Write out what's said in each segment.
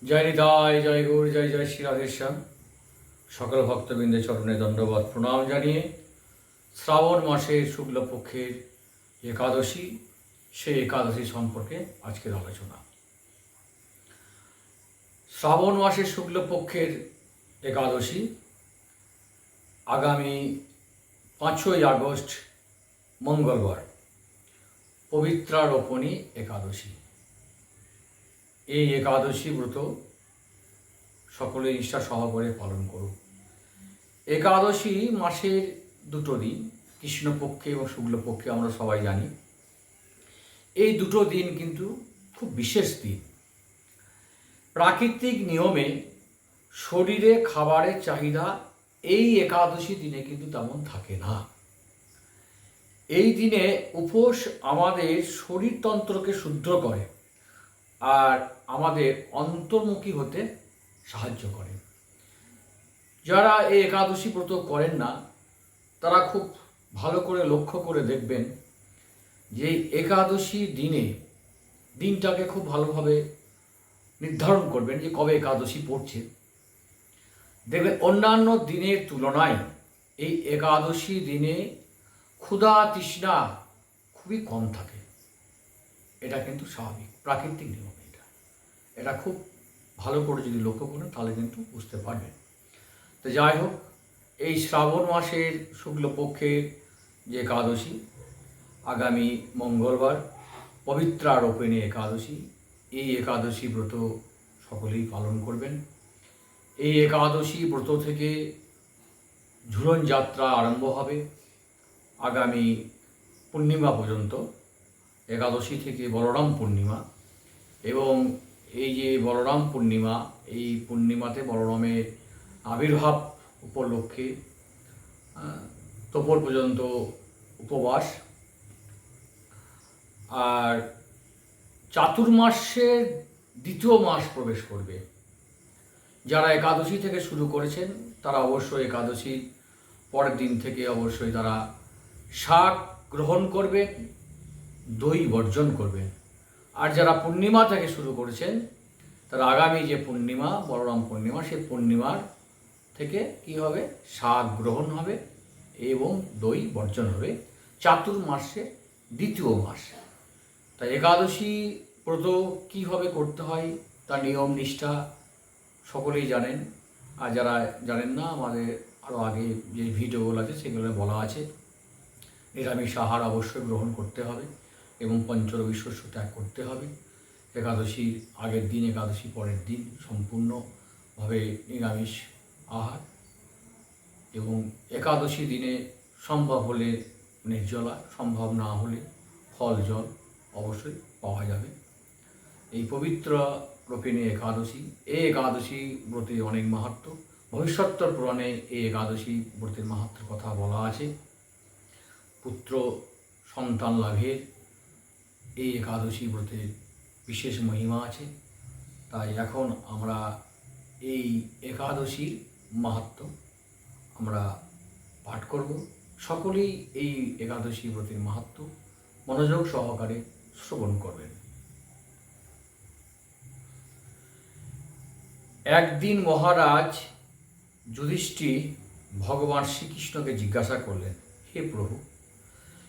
জয় নিতাই, জয় গৌর, জয় জয় শ্রী রাধেশ্যাম। সকল ভক্তবৃন্দের চরণে দণ্ডবত প্রণাম জানিয়ে শ্রাবণ মাসের শুক্লপক্ষের একাদশী, সেই একাদশী সম্পর্কে আজকের আলোচনা। শ্রাবণ মাসের শুক্লপক্ষের একাদশী আগামী 5ই আগস্ট মঙ্গলবার, পবিত্রারোপণী একাদশী। এই একাদশী ব্রত সকলে নিষ্ঠা সহকারে পালন করুন। একাদশী মাসের দুটো দিন, কৃষ্ণপক্ষে এবং শুক্লপক্ষে, আমরা সবাই জানি। এই দুটো দিন কিন্তু খুব বিশেষ দিন। প্রাকৃতিক নিয়মে শরীরে খাবারের চাহিদা এই একাদশী দিনে কিন্তু তেমন থাকে না। এই দিনে উপোস আমাদের শরীরতন্ত্রকে শুদ্ধ করে আর আমাদের অন্তর্মুখী হতে সাহায্য করে। যারা এই একাদশী ব্রত করেন না, তারা খুব ভালো করে লক্ষ্য করে দেখবেন যে একাদশী দিনটাকে খুব ভালোভাবে নির্ধারণ করবেন যে কবে একাদশী পড়ছে। দেখবেন অন্যান্য দিনের তুলনায় এই একাদশী দিনে ক্ষুধা তৃষ্ণা খুবই কম থাকে। এটা কিন্তু স্বাভাবিক, প্রাকৃতিক নিয়ম। এটা খুব ভালো করে যদি লক্ষ্য করেন তাহলে কিন্তু বুঝতে পারবেন। তো যাই হোক, এই শ্রাবণ মাসের শুক্লপক্ষের যে একাদশী আগামী মঙ্গলবার, পবিত্রারোপণী একাদশী, এই একাদশী ব্রত সকলেই পালন করবেন। এই একাদশী ব্রত থেকে ঝুলন যাত্রা আরম্ভ হবে আগামী পূর্ণিমা পর্যন্ত। একাদশী থেকে বলরাম পূর্ণিমা, এবং এই যে বলরাম পূর্ণিমা, এই পূর্ণিমাতে বলরামের আবির্ভাব উপলক্ষে তোপর পর্যন্ত উপবাস। আর চাতুর্মাসের দ্বিতীয় মাস প্রবেশ করবে। যারা একাদশী থেকে শুরু করেছেন তারা অবশ্যই একাদশীর পরের দিন থেকে অবশ্যই তারা শাক গ্রহণ করবে, দই বর্জন করবে। আর যারা পূর্ণিমা থেকে শুরু করেছেন তারা আগামী যে পূর্ণিমা, বলরাম পূর্ণিমা, সেই পূর্ণিমার থেকে কি হবে, শাক গ্রহণ হবে এবং দই বর্জন হবে। চাতুর্মাসে দ্বিতীয় মাস। তাই একাদশী ব্রত কীভাবে করতে হয় তার নিয়ম নিষ্ঠা সকলেই জানেন। আর যারা জানেন না, আমাদের আরও আগে যে ভিডিওগুলো আছে সেগুলো বলা আছে। নিরামিষ আহার অবশ্যই গ্রহণ করতে হবে এবং পঞ্চরবি শস্য ত্যাগ করতে হবে। একাদশীর আগের দিন, একাদশী পরের দিন সম্পূর্ণভাবে নিরামিষ আহার, এবং একাদশী দিনে সম্ভব হলে নির্জলা, সম্ভব না হলে ফল জল অবশ্যই পাওয়া যাবে। এই পবিত্র রোপিণী একাদশী, এই একাদশী ব্রতে অনেক মাহাত্ম্য। ভবিষ্যত্তর পুরাণে এই একাদশী ব্রতের মাহাত্ম্যের কথা বলা আছে। পুত্র সন্তান লাভের এই একাদশী ব্রতের বিশেষ মহিমা আছে। তাই এখন আমরা এই একাদশীর মাহাত্ম্য আমরা পাঠ করব। সকলেই এই একাদশী ব্রতের মাহাত্ম্য মনোযোগ সহকারে শ্রবণ করবেন। একদিন মহারাজ যুধিষ্ঠির ভগবান শ্রীকৃষ্ণকে জিজ্ঞাসা করলেন, হে প্রভু,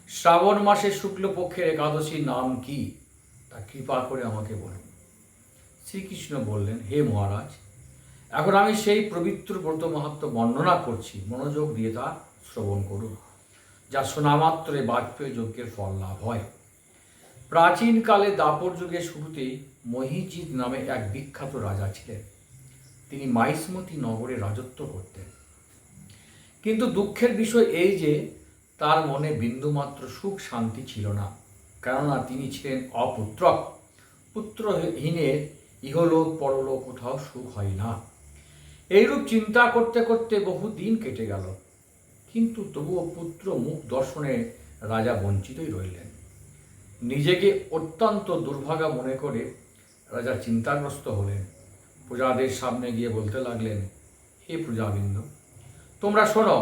শ্রাবণ মাসের শুক্লপক্ষের একাদশীর নাম কি, তা কৃপা করে আমাকে বলুন। শ্রীকৃষ্ণ বললেন, হে মহারাজ, এখন আমি সেই পবিত্র ব্রত মাহাত্ম্য বর্ণনা করছি, মনোযোগ দিয়ে তা শ্রবণ করুন। যা শোনামাত্রে বাজপেয়ী যজ্ঞের ফল লাভ হয়। প্রাচীনকালে দাপর যুগের শুরুতে মহিজিৎ নামে এক বিখ্যাত রাজা ছিলেন। তিনি মাহিষ্মতি নগরে রাজত্ব করতেন। কিন্তু দুঃখের বিষয় এই যে তার মনে বিন্দুমাত্র সুখ শান্তি ছিল না, কেননা তিনি ছিলেন অপুত্রক। পুত্রহীনের ইহলোক পরলোক কোথাও সুখ হয় না। এইরূপ চিন্তা করতে করতে বহু দিন কেটে গেল, কিন্তু তবুও পুত্র মুখ দর্শনে রাজা বঞ্চিতই রইলেন। নিজেকে অত্যন্ত দুর্ভাগা মনে করে রাজা চিন্তাগ্রস্ত হলেন। প্রজাদের সামনে গিয়ে বলতে লাগলেন, হে প্রজাবৃন্দ, তোমরা শোনো,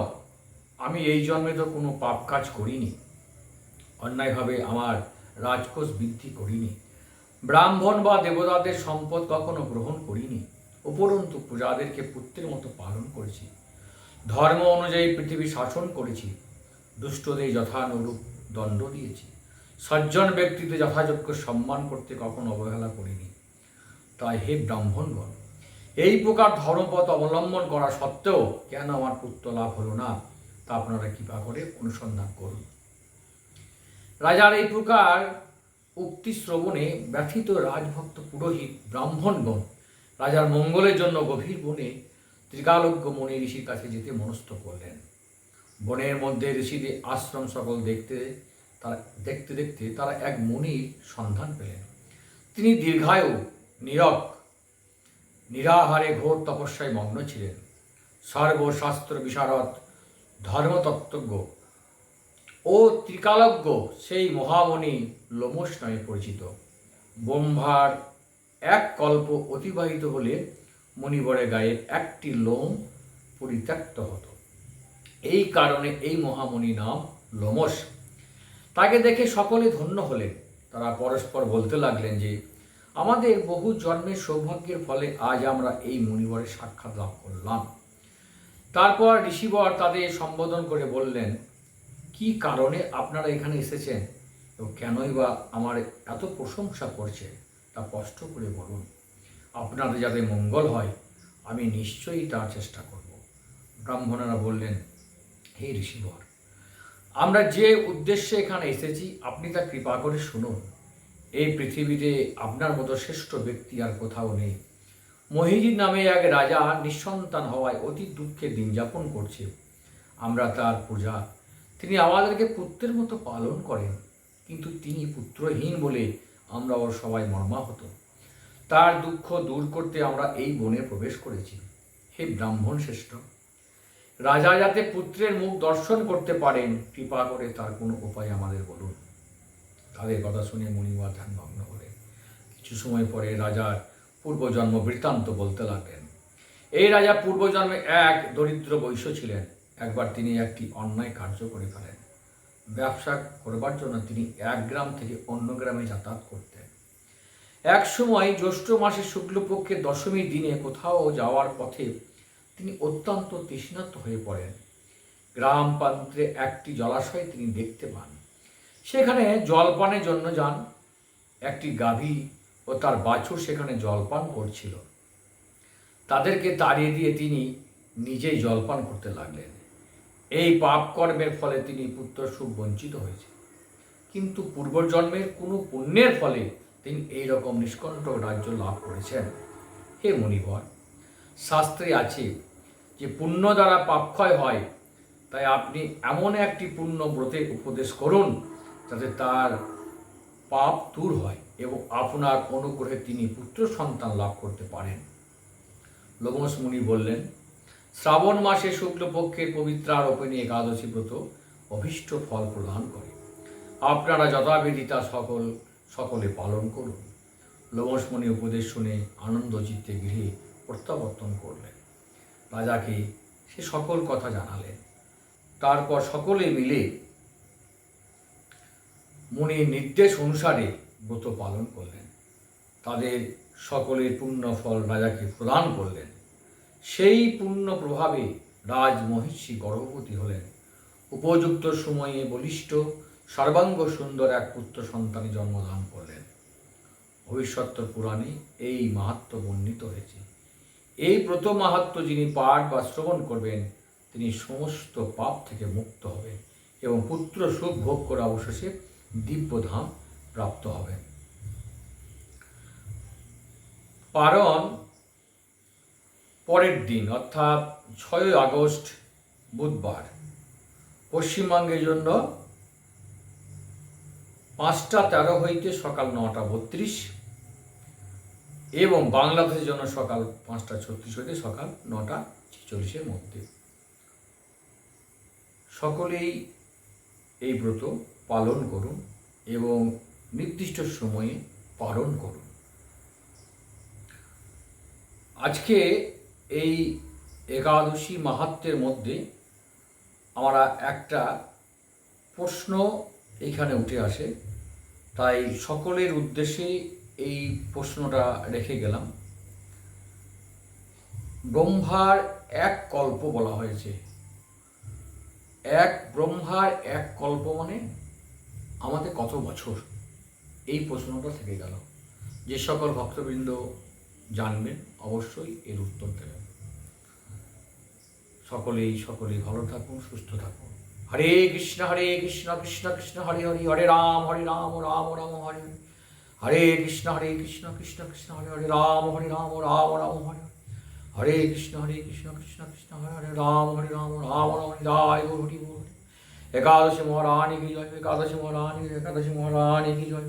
আমি এই জন্মে তো কোনো পাপ কাজ করিনি, অন্যায়ভাবে আমার রাজকোষ বৃদ্ধি করিনি, ব্রাহ্মণ বা দেবতাদের সম্পদ কখনো গ্রহণ করিনি, উপরন্তু প্রজাদেরকে পুত্রের মতো পালন করেছি। ধর্ম অনুযায়ী পৃথিবী শাসন করেছি, দুষ্টদের যথানুরূপ দণ্ড দিয়েছি, সজ্জন ব্যক্তিদের যথাযোগ্য সম্মান করতে কখনো অবহেলা করিনি। তাই হে ব্রাহ্মণগণ, এই প্রকার ধর্মপথ অবলম্বন করা সত্ত্বেও কেন আমার পুত্র লাভ হলো না, তা আপনারা কৃপা করে অনুসন্ধান করুন। রাজার এই প্রকার উক্তি শ্রবণে ব্যথিত রাজভক্ত পুরোহিত ব্রাহ্মণগণ রাজার মঙ্গলের জন্য গভীর বনে ত্রিকালজ্ঞ মুনি ঋষির কাছে যেতে মনস্থ করলেন। বনের মধ্যে ঋষিদের আশ্রম সকল দেখতে দেখতে তারা এক মুনির সন্ধান পেলেন। তিনি দীর্ঘায়ু, নীরব, নিরাহারে ঘোর তপস্যায় মগ্ন ছিলেন। সর্বশাস্ত্র বিশারদ, ধর্মতত্ত্বজ্ঞ ও ত্রিকালজ্ঞ সেই মহামণি লোমশ নামে পরিচিত। ব্রহ্মার এক কল্প অতিবাহিত হলে মণিবরের গায়ের একটি লোম পরিত্যক্ত হতো। এই কারণে এই মহামণি নাম লোমশ। তাকে দেখে সকলে ধন্য হলেন। তারা পরস্পর বলতে লাগলেন যে আমাদের বহু জন্মের সৌভাগ্যের ফলে আজ আমরা এই মণিবরের সাক্ষাৎ লাভ করলাম। তারপর ঋষিবর তাদের সম্বোধন করে বললেন, কি কারণে আপনারা এখানে এসেছেন এবং কেনই বা আমার এত প্রশংসা করছে তা স্পষ্ট করে বলুন। আপনাদের যাতে মঙ্গল হয় আমি নিশ্চয়ই তার চেষ্টা করব। ব্রাহ্মণেরা বললেন, হে ঋষিবর, আমরা যে উদ্দেশ্যে এখানে এসেছি আপনি তা কৃপা করে শুনুন। এই পৃথিবীতে আপনার মতো শ্রেষ্ঠ ব্যক্তি আর কোথাও নেই। মহিজিৎ নামে এক রাজা নিঃসন্তান হওয়ায় অতি দুঃখে দিন যাপন করছে। আমরা তার পূজা, তিনি আমাদেরকে পুত্রের মতো পালন করেন, কিন্তু তিনি পুত্রহীন বলে আমরা ওর সবাই মর্মাহত। তার দুঃখ দূর করতে আমরা এই বনে প্রবেশ করেছি। হে ব্রাহ্মণ শ্রেষ্ঠ, রাজা যাতে পুত্রের মুখ দর্শন করতে পারেন কৃপা করে তার কোনো উপায় আমাদের বলুন। তাদের কথা শুনে মুনিবার ধ্যানভগ্ন হলেন। কিছু সময় পরে রাজার পূর্বজন্ম বৃত্তান্ত বলতে লাগলেন। এই রাজা পূর্বজন্মে এক দরিদ্র বৈশ্য ছিলেন। একবার তিনি একটি অন্যায় কার্য করে ফেলেন। ব্যবসা করবার জন্য তিনি এক গ্রাম থেকে অন্য গ্রামে যাতায়াত করতেন। এক সময় জ্যৈষ্ঠ মাসের শুক্লপক্ষের দশমীর দিনে কোথাও যাওয়ার পথে তিনি অত্যন্ত তৃষ্ণার্ত হয়ে পড়েন। গ্রাম প্রান্তে একটি জলাশয় তিনি দেখতে পান। সেখানে জলপানের জন্য যান। একটি গাভী ও তার বাছুর সেখানে জলপান করছিল। তাদেরকে তাড়িয়ে দিয়ে তিনি নিজেই জলপান করতে লাগলেন। এই পাপ কর্মের ফলে তিনি পুত্র সুখ বঞ্চিত হয়েছে, কিন্তু পূর্বজন্মের কোনো পুণ্যের ফলে তিনি এই রকম নিষ্কণ্টক রাজ্য লাভ করেছেন। হে মুনিবর, শাস্ত্রে আছে যে পুণ্য দ্বারা পাপক্ষয় হয়, তাই আপনি এমন একটি পুণ্য ব্রতের উপদেশ করুন যাতে তার পাপ দূর হয় এবং আপনার অনুগ্রহে তিনি পুত্র সন্তান লাভ করতে পারেন। লোমশ মুনি বললেন, শ্রাবণ মাসে শুক্লপক্ষের পবিত্রারোপিণী একাদশী ব্রত অভীষ্ট ফল প্রদান করে। আপনারা যথাবিধি তা সকলে পালন করুন। লোমশ মুনি উপদেশ শুনে আনন্দ চিত্তে গৃহে প্রত্যাবর্তন করলেন। রাজাকে সে সকল কথা জানালেন। তারপর সকলে মিলে মুনির নির্দেশ অনুসারে ব্রত পালন করলেন। তাদের সকলের পুণ্য ফল রাজাকে প্রদান করলেন। সেই পুণ্য প্রভাবে রাজমহিষী গর্ভবতী হলেন। উপযুক্ত সময়ে বলিষ্ঠ সর্বাঙ্গ সুন্দর এক পুত্র সন্তানের জন্মদান করলেন। ভবিষ্যৎ পুরাণে এই মাহাত্ম্য বর্ণিত হয়েছে। এই ব্রত মাহাত্ম্য যিনি পাঠ বা শ্রবণ করবেন তিনি সমস্ত পাপ থেকে মুক্ত হবেন এবং পুত্র সুখ ভোগ করে অবশেষে দিব্যধাম প্রাপ্ত হবেন। পারণ পরের দিন অর্থাৎ 6 আগস্ট বুধবার পশ্চিমবঙ্গের জন্য 5টা 13 হইতে সকাল 9টা 32 এবং বাংলাদেশের জন্য সকাল 5টা 36 হইতে সকাল 9টা 46 মধ্যে। সকলেই এই ব্রত পালন করুন এবং নির্দিষ্ট সময়ে পালন করুন। আজকে এই একাদশী মাহাত্ম্যের মধ্যে আমরা একটা প্রশ্ন এখানে উঠে আসে, তাই সকলের উদ্দেশ্যে এই প্রশ্নটা রেখে গেলাম। ব্রহ্মার এক কল্প বলা হয়েছে, ব্রহ্মার এক কল্প মানে আমাদের কত বছর, এই প্রশ্নটা থেকে গেল। যে সকল ভক্তবৃন্দ জানবেন অবশ্যই এর উত্তর দেবেন। সকলেই ভালো থাকুন, সুস্থ থাকুন। হরে কৃষ্ণ কৃষ্ণ কৃষ্ণ হরে হরে, হরে রাম রাম রাম হরে হরে, হরে কৃষ্ণ কৃষ্ণ কৃষ্ণ হরে হরে, রাম রাম রাম হরে হরে, হরে কৃষ্ণ কৃষ্ণ কৃষ্ণ হরে হরে, রাম রাম রাম জয় গৌর হরি বল। একাদশী মহারানী কি জয়, একাদশী মহারানী কি জয়।